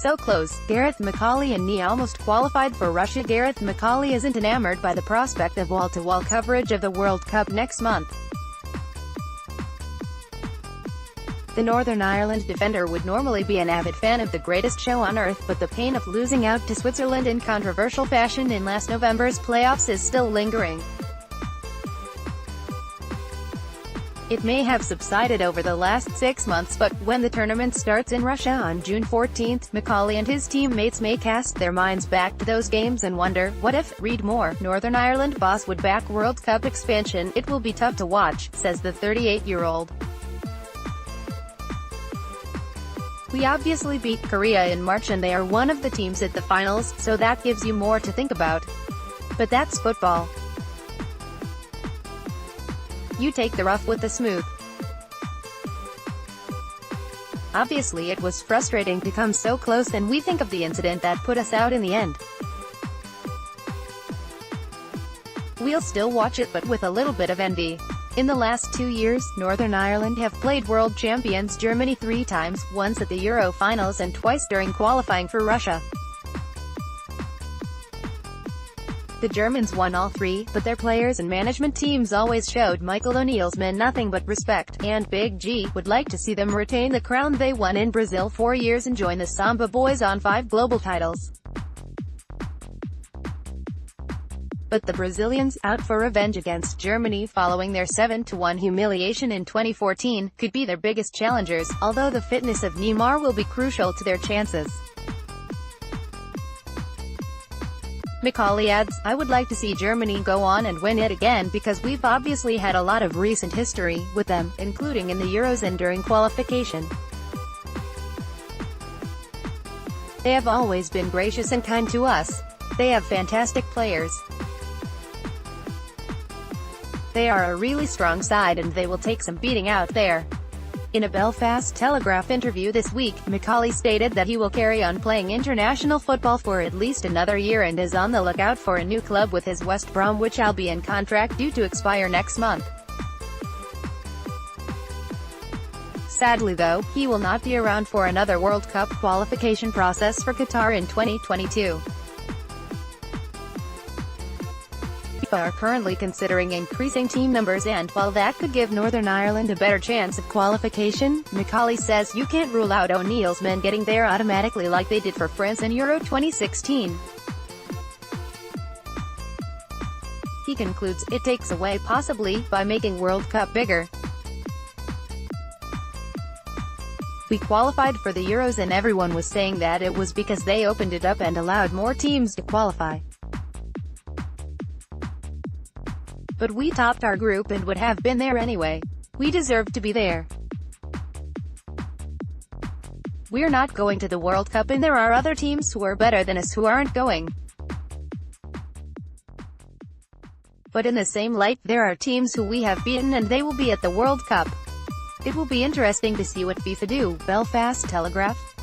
so close. Gareth McAuley and NI almost qualified for Russia. Gareth McAuley isn't enamored by the prospect of wall-to-wall coverage of the World Cup next month. The Northern Ireland defender would normally be an avid fan of the greatest show on earth, but the pain of losing out to Switzerland in controversial fashion in last November's playoffs is still lingering. It may have subsided over the last 6 months, but when the tournament starts in Russia on June 14, McAuley and his teammates may cast their minds back to those games and wonder, what if? Read more. Northern Ireland boss would back World Cup expansion. It will be tough to watch, says the 38-year-old. We obviously beat Korea in March and they are one of the teams at the finals, so that gives you more to think about. But that's football. You take the rough with the smooth. Obviously it was frustrating to come so close, and we think of the incident that put us out in the end. We'll still watch it, but with a little bit of envy. In the last 2 years, Northern Ireland have played world champions Germany 3 times, once at the Euro finals and twice during qualifying for Russia. The Germans won all 3, but their players and management teams always showed Michael O'Neill's men nothing but respect, and Big G would like to see them retain the crown they won in Brazil 4 years and join the Samba Boys on 5 global titles. But the Brazilians, out for revenge against Germany following their 7-1 humiliation in 2014, could be their biggest challengers, although the fitness of Neymar will be crucial to their chances. McAuley adds, I would like to see Germany go on and win it again because we've obviously had a lot of recent history with them, including in the Euros and during qualification. They have always been gracious and kind to us. They have fantastic players. They are a really strong side and they will take some beating out there. In a Belfast Telegraph interview this week, McAuley stated that he will carry on playing international football for at least another year and is on the lookout for a new club with his West Bromwich Albion contract due to expire next month. Sadly though, he will not be around for another World Cup qualification process for Qatar in 2022. FIFA are currently considering increasing team numbers, and while that could give Northern Ireland a better chance of qualification, McAuley says you can't rule out O'Neill's men getting there automatically like they did for France in Euro 2016. He concludes, it takes away possibly, by making World Cup bigger. We qualified for the Euros and everyone was saying that it was because they opened it up and allowed more teams to qualify. But we topped our group and would have been there anyway. We deserve to be there. We're not going to the World Cup and there are other teams who are better than us who aren't going. But in the same light, there are teams who we have beaten and they will be at the World Cup. It will be interesting to see what FIFA do. Belfast Telegraph.